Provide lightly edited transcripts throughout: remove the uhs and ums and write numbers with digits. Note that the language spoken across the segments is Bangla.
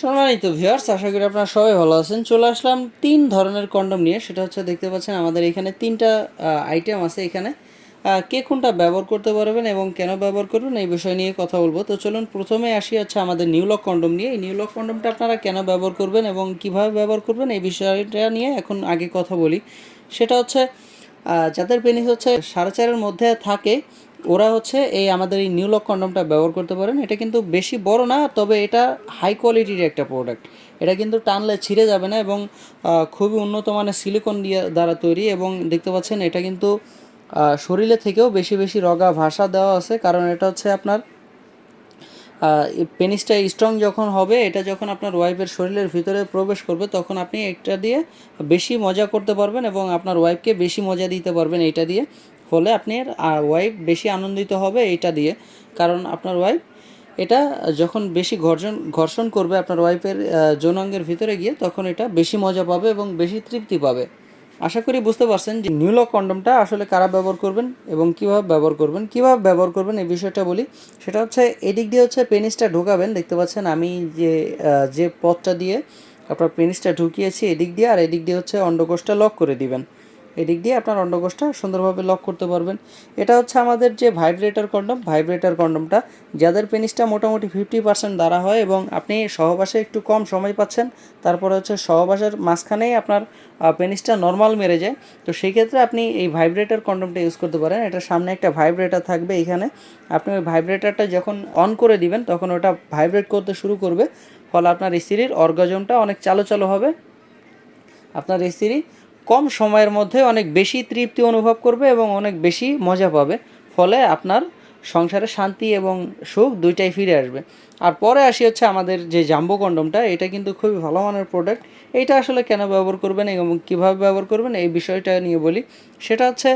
সম্মানিত ভিউয়ার্স, আশা করি আপনারা সবাই ভালো আছেন। চলে আসলাম ৩ ধরনের কন্ডম নিয়ে। সেটা হচ্ছে দেখতে পাচ্ছেন আমাদের এখানে ৩টা আইটেম আছে এখানে। কে কোনটা ব্যবহার করতে পারবেন এবং কেন ব্যবহার করবেন এই বিষয় নিয়ে কথা বলবো। তো চলুন প্রথমে আসি হচ্ছে আমাদের নিউলক কন্ডম নিয়ে। এই নিউলক কন্ডমটা আপনারা কেন ব্যবহার করবেন এবং কিভাবে ব্যবহার করবেন এই বিষয়টা নিয়ে এখন আগে কথা বলি। সেটা হচ্ছে যাদের পেনিস হচ্ছে 4.5-এর মধ্যে থাকে ওরা হচ্ছে আমাদের এই নিউলক কন্ডমটা ব্যবহার করতে পারেন। এটা কিন্তু বেশি বড় না, তবে এটা হাই কোয়ালিটির একটা প্রোডাক্ট। এটা কিন্তু টানলে ছিঁড়ে যাবে না এবং খুবই উন্নত মানের সিলিকন দিয়ে দ্বারা তৈরি। এবং দেখতে পাচ্ছেন এটা কিন্তু শরীরে থেকেও বেশি বেশি রগা ভাষা দেওয়া আছে, কারণ এটা হচ্ছে আপনার পেনিসটা স্ট্রং যখন হবে, এটা যখন আপনার ওয়াইফের শরীরের ভিতরে প্রবেশ করবে তখন আপনি এটা দিয়ে বেশি মজা করতে পারবেন এবং আপনার ওয়াইফকে বেশি মজা দিতে পারবেন এইটা দিয়ে। ফলে আপনার ওয়াইফ বেশি আনন্দিত হবে এইটা দিয়ে, কারণ আপনার ওয়াইফ এটা যখন বেশি ঘর্ষণ করবে আপনার ওয়াইফের যৌনাঙ্গের ভিতরে গিয়ে, তখন এটা বেশি মজা পাবে এবং বেশি তৃপ্তি পাবে। আশা করি বুঝতে পারছেন যে নিউলক কন্ডমটা আসলে কারা ব্যবহার করবেন এবং কীভাবে ব্যবহার করবেন এই বিষয়টা বলি। সেটা হচ্ছে এদিক দিয়ে হচ্ছে পেনিসটা ঢোকাবেন। দেখতে পাচ্ছেন আমি যে পথটা দিয়ে আপনার পেনিসটা ঢুকিয়েছি এদিক দিয়ে, আর এদিক দিয়ে হচ্ছে অন্ডকোষটা লক করে দিবেন। এদিক দিয়ে আপনার অন্ডকোষটা সুন্দরভাবে লক করতে পারবেন। এটা হচ্ছে আমাদের যে ভাইব্রেটর কন্ডমটা যাদের পেনিসটা মোটামুটি 50% দ্বারা হয় এবং আপনি সহবাসে একটু কম সময় পাচ্ছেন, তারপরে হচ্ছে সহবাসের মাঝখানেই আপনার পেনিসটা নর্মাল মেরে যায়, তো সেই ক্ষেত্রে আপনি এই ভাইব্রেটর কন্ডমটা ইউজ করতে পারেন। এটার সামনে একটা ভাইব্রেটর থাকবে এখানে। আপনি ওই ভাইব্রেটরটা যখন অন করে দিবেন তখন ওটা ভাইব্রেট করতে শুরু করবে, ফলে আপনার স্ত্রীর অর্গাজমটা অনেক চালু হবে। আপনার স্ত্রী কম সময়ের মধ্যে অনেক বেশি তৃপ্তি অনুভব করবে এবং অনেক বেশি মজা পাবে। ফলে আপনার সংসারে শান্তি এবং সুখ দুইটাই ফিরে আসবে। আর পরে আসি হচ্ছে আমাদের যে জাম্বো কন্ডমটা, এটা কিন্তু খুবই ভালো মানের প্রোডাক্ট। এইটা আসলে কেন ব্যবহার করবেন এবং কীভাবে ব্যবহার করবেন এই বিষয়টা নিয়ে বলি। সেটা হচ্ছে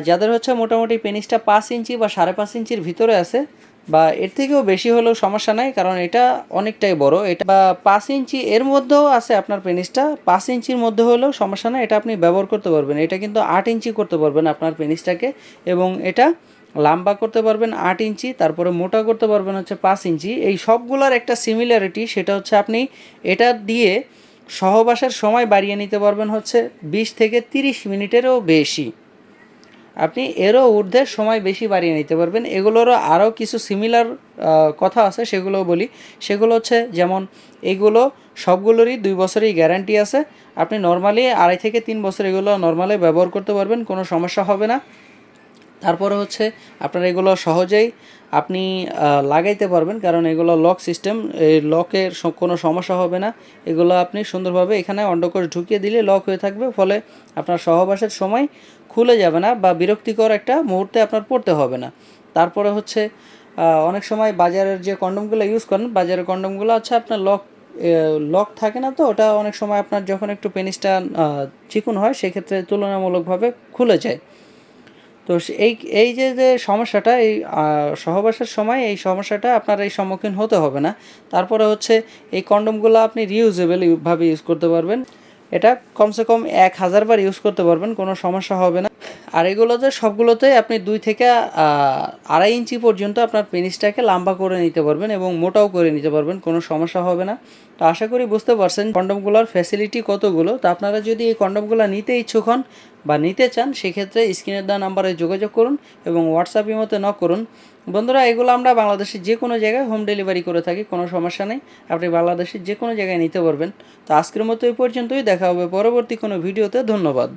যাদের হচ্ছে মোটামুটি পেনিসটা 5 ইঞ্চি বা 5.5 ইঞ্চির ভিতরে আছে, বা এর থেকেও বেশি হলেও সমস্যা নাই, কারণ এটা অনেকটাই বড়। এটা বা 5 ইঞ্চি এর মধ্যেও আছে আপনার পেনিসটা, 5 ইঞ্চির মধ্যে হলেও সমস্যা নাই, এটা আপনি ব্যবহার করতে পারবেন। এটা কিন্তু 8 ইঞ্চি করতে পারবেন আপনার পেনিসটাকে, এবং এটা লম্বা করতে পারবেন 8 ইঞ্চি, তারপরে মোটা করতে পারবেন হচ্ছে 5 ইঞ্চি। এই সবগুলোর একটা সিমিলারিটি, সেটা হচ্ছে আপনি এটা দিয়ে সহবাসের সময় বাড়িয়ে নিতে পারবেন হচ্ছে 20 থেকে 30 মিনিটেরও বেশি। আপনি এরও ঊর্ধ্বে সময় বেশি বাড়িয়ে নিতে পারবেন। এগুলোরও আরও কিছু সিমিলার কথা আছে, সেগুলোও বলি। সেগুলো হচ্ছে যেমন এগুলো সবগুলোরই 2 বছরের গ্যারান্টি আছে। আপনি নর্মালি 2.5 থেকে 3 বছর এগুলো নর্মালি ব্যবহার করতে পারবেন, কোনো সমস্যা হবে না। তারপরে হচ্ছে আপনার এগুলো সহজেই আপনি লাগাইতে পারবেন, কারণ এগুলো লক সিস্টেম, এই লকের কোনো সমস্যা হবে না। এগুলো আপনি সুন্দরভাবে এখানে অন্ডকোষ ঢুকিয়ে দিলে লক হয়ে থাকবে, ফলে আপনার সহবাসের সময় খুলে যাবে না বা বিরক্তিকর একটা মুহূর্তে আপনার পড়তে হবে না। তারপরে হচ্ছে অনেক সময় বাজারের যে কন্ডমগুলো ইউজ করেন, বাজারের কন্ডমগুলো হচ্ছে আপনার লক থাকে না, তো ওটা অনেক সময় আপনার যখন একটু পেনিসটা চিকুন হয় সেক্ষেত্রে তুলনামূলকভাবে খুলে যায়। তো এই এই যে সমস্যাটা, এই সহবাসের সময় এই সমস্যাটা আপনার এই সম্মুখীন হতে হবে না। তারপরে হচ্ছে এই কন্ডমগুলো আপনি রিউজেবলভাবে ইউজ করতে পারবেন। এটা কমসে কম 1000 বার ইউজ করতে পারবেন, কোনো সমস্যা হবে না। আর এগুলোতে সবগুলোতেই আপনি 2 থেকে 2.5 ইঞ্চি পর্যন্ত আপনার পেনিসটাকে লম্বা করে নিতে পারবেন এবং মোটাও করে নিতে পারবেন, কোনো সমস্যা হবে না। তো আশা করি বুঝতে পারছেন কন্ডমগুলোর ফ্যাসিলিটি কতগুলো। তো আপনারা যদি এই কন্ডমগুলো নিতে ইচ্ছুক হন বা নিতে চান, সেক্ষেত্রে স্ক্রিনের দেওয়া নাম্বারে যোগাযোগ করুন এবং হোয়াটসঅ্যাপ ইমোতে নক করুন। বন্ধুরা, এগুলো আমরা বাংলাদেশের যে কোনো জায়গায় হোম ডেলিভারি করে থাকি, কোনো সমস্যা নেই। আপনি বাংলাদেশের যে কোনো জায়গায় নিতে পারবেন। তো আজকের মতো এই পর্যন্তই, দেখা হবে পরবর্তী কোনো ভিডিওতে। ধন্যবাদ।